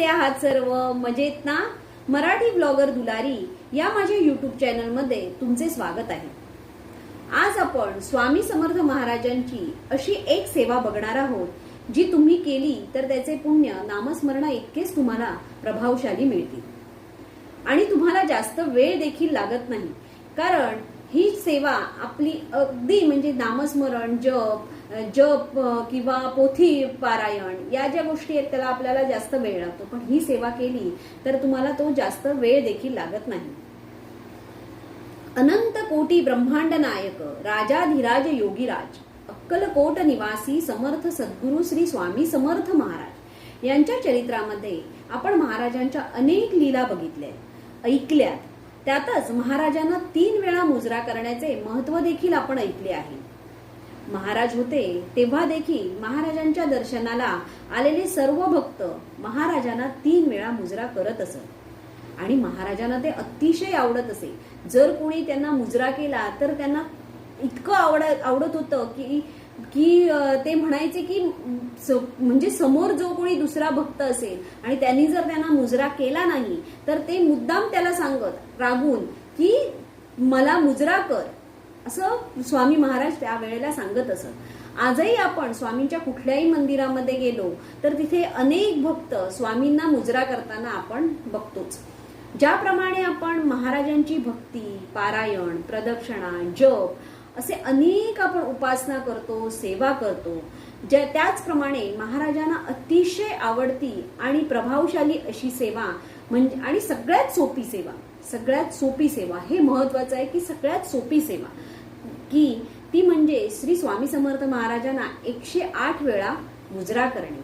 कसे आहात सर्व? मजेत ना? मराठी ब्लॉगर दुलारी या माझ्या युट्यूब चॅनलमध्ये तुमचे स्वागत आहे. आज आपण स्वामी समर्थ महाराजांची अशी एक सेवा बघणार आहोत जी तुम्ही केली तर त्याचे पुण्य नामस्मरणा इतकेच तुम्हाला प्रभावशाली मिळतील आणि तुम्हाला जास्त वेळ देखील लागत नाही. कारण ही सेवा आपली अगदी म्हणजे नामस्मरण, जप किंवा पोथी पारायण या ज्या गोष्टी आहेत त्याला आपल्याला जास्त वेळ लागतो, पण ही सेवा केली तर तुम्हाला तो जास्त वेळ देखील लागत नाही. अनंत कोटी ब्रह्मांड नायक राजाधिराज योगीराज अक्कलकोट निवासी समर्थ सद्गुरु श्री स्वामी समर्थ महाराज यांच्या चरित्रामध्ये आपण महाराजांच्या अनेक लीला बघितल्या, ऐकल्यात. त्यातच महाराजांना 3 वेळा मुजरा करण्याचे महत्व देखील आपण ऐकले आहे. महाराज होते तेव्हा देखील महाराजांच्या दर्शनाला आलेले सर्व भक्त महाराजांना 3 वेळा मुजरा करत असत आणि महाराजांना ते अतिशय आवडत असे. जर कोणी त्यांना मुजरा केला तर त्यांना इतकं आवडत होतं की ते म्हणायचे की म्हणजे समोर जो कोणी दुसरा भक्त असेल आणि त्यांनी जर त्यांना मुजरा केला नाही तर ते मुद्दाम त्याला सांगत रागून की मला मुजरा कर, असं स्वामी महाराज त्यावेळेला सांगत असत. आजही आपण स्वामींच्या कुठल्याही मंदिरामध्ये गेलो तर तिथे अनेक भक्त स्वामींना मुजरा करताना आपण बघतोच. ज्याप्रमाणे आपण महाराजांची भक्ती, पारायण, प्रदक्षिणा, जप असे अनेक आपण उपासना करतो, सेवा करतो, त्याचप्रमाणे महाराजांना अतिशय आवडती आणि प्रभावशाली अशी सेवा म्हणजे आणि सगळ्यात सोपी सेवा हे महत्वाचं आहे की सगळ्यात सोपी सेवा की ती म्हणजे श्री स्वामी समर्थ महाराजांना 108 वेळा मुजरा करणे.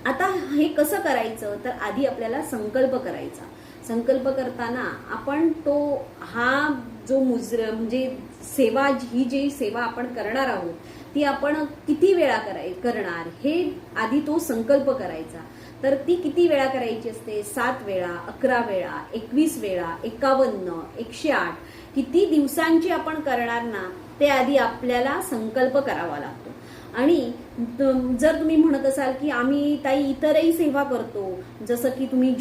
आता हे कसं करायचं तर आधी आपल्याला संकल्प करायचा. संकल्प करताना आपण हा जो मुजरा म्हणजे सेवा, ही जी सेवा आपण करणार आहोत ती आपण किती वेळा करणार हे आधी तो संकल्प करायचा. तर ती किती वेळा करायची असते? 7 वेळा, 11 वेळा, 21 वेळा, 51, 108 किती दिवसांची आपण करणार ना ते आधी आपल्याला संकल्प करावा लागतो. आणि जर तुम्ही म्हणत असाल की आम्ही ताई इतरही सेवा करतो, जसं की तुम्ही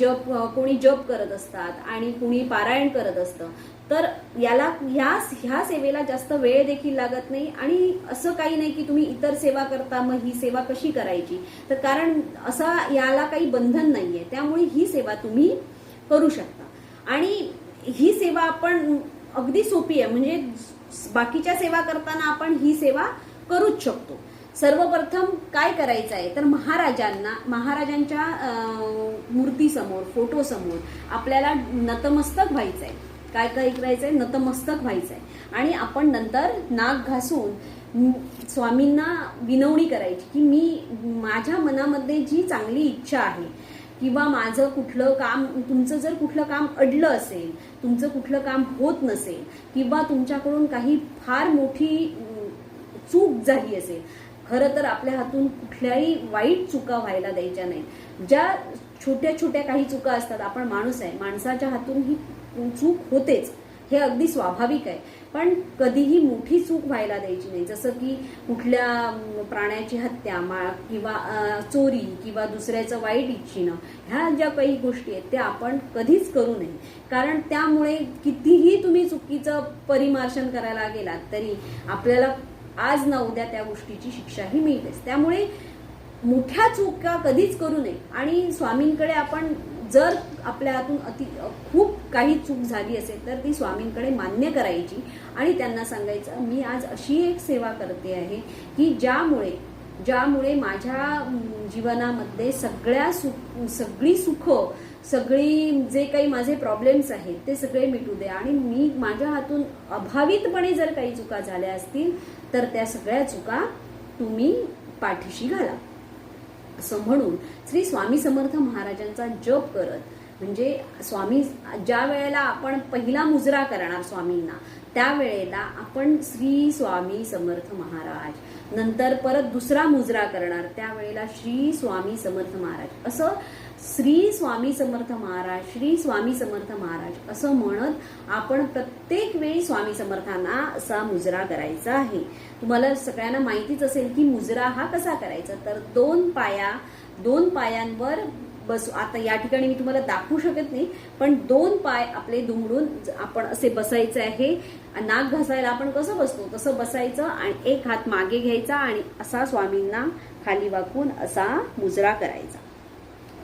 कोणी जप करत असतात आणि कोणी पारायण करत असतं, तर ह्या सेवेला जास्त वेळ देखील लागत नाही. आणि असं काही नाही की तुम्ही इतर सेवा करता मग ही सेवा कशी करायची, तर कारण असं याला काही बंधन नाहीये. त्यामुळे ही सेवा तुम्ही करू शकता आणि ही सेवा आपण अगदी सोपी आहे. म्हणजे बाकीच्या सेवा करताना आपण ही सेवा करूच शकतो. सर्वप्रथम काय करायचं आहे तर महाराजांच्या मूर्तीसमोर, फोटोसमोर आपल्याला नतमस्तक व्हायचंय. काय करायचंय? नतमस्तक व्हायचंय आणि आपण नंतर नाक घासून स्वामींना विनवणी करायची की मी माझ्या मनामध्ये जी चांगली इच्छा आहे किंवा माझं कुठलं काम, तुमचं जर कुठलं काम अडलं असेल, तुमचं कुठलं काम होत नसेल किंवा तुमच्याकडून काही फार मोठी चूक झाली असेल, खरं तर आपल्या हातून कुठल्याही वाईट चुका व्हायला द्यायच्या नाही. ज्या छोट्या छोट्या काही चुका असतात, आपण माणूस आहे, माणसाच्या हातून ही चूक होतेच, हे अगदी स्वाभाविक आहे, पण कधीही मोठी चूक व्हायला द्यायची नाही. जसं की कुठल्या प्राण्याची हत्या किंवा चोरी किंवा दुसऱ्याचं वाईट इच्छिणं, ह्या ज्या काही गोष्टी आहेत त्या आपण कधीच करू नये. कारण त्यामुळे कितीही तुम्ही चुकीचं परिमार्शन करायला गेलात तरी आपल्याला आज ना उद्या त्या गोष्टीची शिक्षाही मिळतेच. त्यामुळे मोठ्या चुका कधीच करू नये. आणि स्वामींकडे आपण जर आपल्या हातून खूप काही चूक झाली असेल तर ती स्वामींकडे मान्य करायची आणि त्यांना सांगायचं मी आज अशी एक सेवा करते आहे की ज्यामुळे माझ्या जीवनामध्ये सगळी सुख, सगळी जे काही माझे प्रॉब्लेम्स आहेत ते सगळे मिटू दे आणि मी माझ्या हातून अभावितपणे जर काही चुका झाल्या असतील तर त्या सगळ्या चुका तुम्ही पाठीशी घाला, असं म्हणून श्री स्वामी समर्थ महाराजांचा जप करत, म्हणजे स्वामी ज्या वेळेला आपण पहिला मुजरा करणार स्वामींना त्यावेळेला आपण श्री स्वामी समर्थ महाराज, नंतर परत दुसरा मुजरा करणार त्यावेळेला श्री स्वामी समर्थ महाराज, असं श्री स्वामी समर्थ महाराज, श्री स्वामी समर्थ महाराज असं म्हणत आपण प्रत्येक वेळी स्वामी समर्थांना असा मुजरा करायचा आहे. तुम्हाला सगळ्यांना माहितीच असेल की मुजरा हा कसा करायचा, तर दोन पायांवर बस आता या ठिकाणी मी तुम्हाला दाखवू शकत नाही, पण 2 पाय आपले दुमडून आपण असे बसायचं आहे. नाक घासायला आपण कसं बसतो तसं बसायचं आणि एक हात मागे घ्यायचा आणि असा स्वामींना खाली वाकून असा मुजरा करायचा.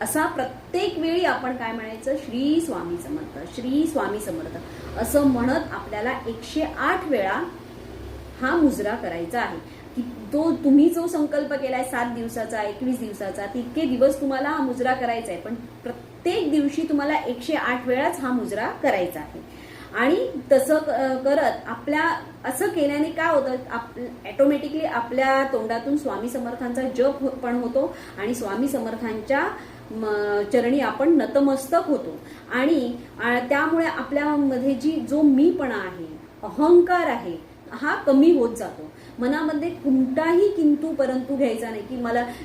असा प्रत्येक वेळी आपण काय म्हणायचं, श्री स्वामी समर्थ, श्री स्वामी समर्थ असं म्हणत आपल्याला 108 वेळा हा मुजरा करायचा आहे. की तो तुम्ही जो संकल्प केलाय 7 दिवसाचा 21 दिवसाचा तितके दिवस तुम्हाला हा मुजरा करायचा आहे, पण प्रत्येक दिवशी तुम्हाला 108 वेळाच हा मुजरा करायचा आहे. आणि तसं करत असं केल्याने काय होतं, ऑटोमॅटिकली आपल्या तोंडातून स्वामी समर्थांचा जप पण होतो आणि स्वामी समर्थांच्या चरणी आपण नतमस्तक होतो. आणि त्यामुळे आपल्यामध्ये जो मीपणा आहे, अहंकार आहे, हा कमी होत जातो. मनामध्ये कोणताही किंतु परंतु घ्यायचा नाही, की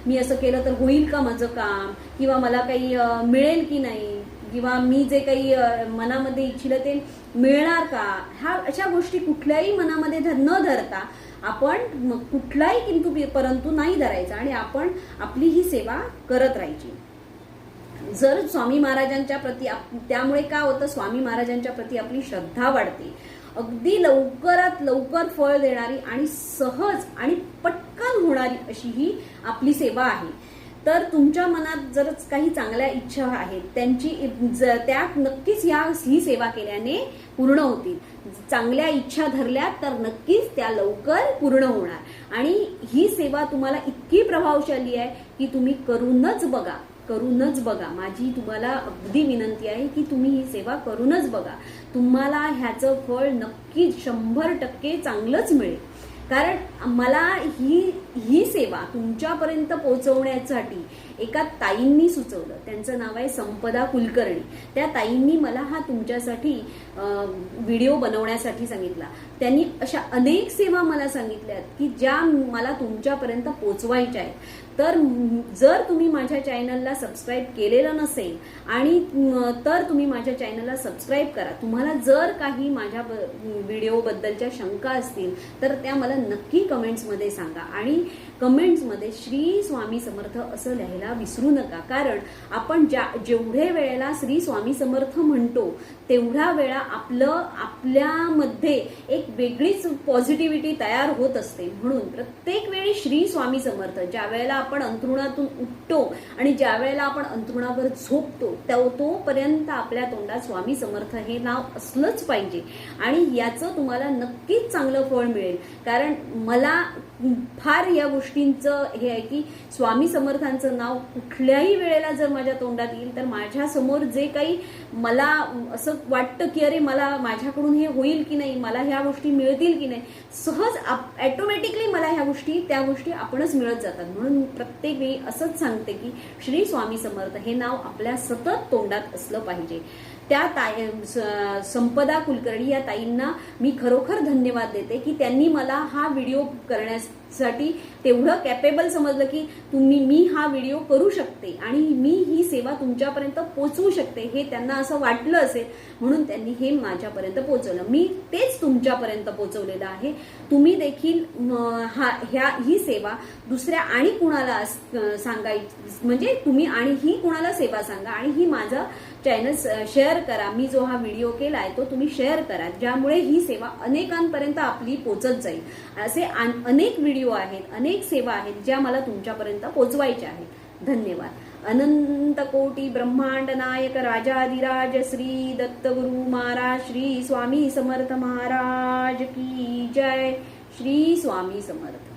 मी असं केलं तर होईल का माझं काम, किंवा मला काही मिळेल की नाही, किंवा मी जे काही मनामध्ये इच्छिलं ते मिळणार का, ह्या अशा गोष्टी कुठल्याही मनामध्ये न धरता आपण कुठलाही किंतु परंतु नाही धरायचा आणि आपण आपली ही सेवा करत राहायची. जर स्वामी महाराजांच्या प्रती त्यामुळे काय होतं, स्वामी महाराजांच्या प्रती आपली श्रद्धा वाढते. अगदी लवकरात लवकर फळ देणारी आणि सहज आणि पटकन होणारी अशी ही आपली सेवा आहे. तर तुमच्या मनात जर काही चांगल्या इच्छा आहेत त्या नक्कीच ही सेवा केल्याने पूर्ण होतील. चांगल्या इच्छा धरल्या तर नक्कीच त्या लवकर पूर्ण होणार. आणि ही सेवा तुम्हाला इतकी प्रभावशाली आहे की तुम्ही करूनच बघा. माझी तुम्हाला अगदी विनंती आहे की तुम्ही ही सेवा करूनच बघा. तुम्हाला ह्याचं फळ नक्कीच 100% चांगलंच मिळेल. कारण मला ही सेवा तुमच्यापर्यंत पोहोचवण्यासाठी एका ताईंनी सुचवलं. त्यांचं नाव आहे संपदा कुलकर्णी. त्या ताईंनी मला हा तुमच्यासाठी व्हिडिओ बनवण्यासाठी सांगितला. त्यांनी अशा अनेक सेवा मला सांगितल्यात की ज्या मला तुमच्यापर्यंत पोहोचवायच्या आहेत. तर जर तुम्ही माझ्या चॅनलला सबस्क्राईब केलेलं नसेल तर तुम्ही माझ्या चॅनलला सबस्क्राईब करा. तुम्हाला जर काही माझ्या व्हिडिओबद्दलच्या शंका असतील तर त्या मला नक्की कमेंट्समध्ये सांगा. आणि कमेंट्समध्ये श्री स्वामी समर्थ असं लिहायला विसरू नका. कारण आपण जेवढे वेळेला श्री स्वामी समर्थ म्हणतो तेवढ्या वेळा आपल्यामध्ये एक वेगळीच पॉझिटिव्हिटी तयार होत असते. म्हणून प्रत्येक वेळी श्री स्वामी समर्थ ज्या वेळेला आपण अंथरुणातून उठतो आणि ज्या वेळेला आपण अंथरुणावर झोपतो तोपर्यंत आपल्या तोंडात स्वामी समर्थ हे नाव असलंच पाहिजे. आणि याचं तुम्हाला नक्कीच चांगलं फळ मिळेल. कारण मला फार या गोष्टींचं हे आहे की स्वामी समर्थांचं नाव कुठल्याही वेळेला जर माझ्या तोंडात येईल तर माझ्या समोर जे काही मला असं वाटतं की अरे माझ्याकडून हे होईल की नाही, मला ह्या गोष्टी मिळतील की नाही, सहज ऑटोमॅटिकली मला त्या गोष्टी आपणच मिळत जातात. म्हणून प्रत्येक वेळी असंच सांगते की श्री स्वामी समर्थ हे नाव आपल्या सतत तोंडात असलं पाहिजे. त्या संपदा कुलकर्णी या ताईंना मी खरोखर धन्यवाद देते की त्यांनी मला हा व्हिडिओ करण्यासाठी तेवढं कॅपेबल समजलं की मी हा व्हिडिओ करू शकते आणि मी ही सेवा तुमच्यापर्यंत पोहोचवू शकते हे त्यांना असं वाटलं असेल. म्हणून त्यांनी हे माझ्यापर्यंत पोहोचवलं. मी तेच तुमच्यापर्यंत पोहोचवलेलं आहे. तुम्ही देखील ही सेवा दुसऱ्या आणि कुणाला सांगायची, म्हणजे तुम्ही आणि ही कुणाला सेवा सांगा आणि ही माझं चॅनल शेअर करा. मी जो हा व्हिडिओ केलाय तो तुम्ही शेअर करा, ज्यामुळे ही सेवा अनेकांपर्यंत आपली पोहोचत जाईल. असे अनेक व्हिडिओ आहेत, अनेक सेवा आहेत ज्या मला तुमच्यापर्यंत पोहोचवायच्या आहेत. धन्यवाद. अनंत कोटी ब्रह्मांड नायक राजाधिराज श्री दत्तगुरु महाराज श्री स्वामी समर्थ महाराज की जय. श्री स्वामी समर्थ.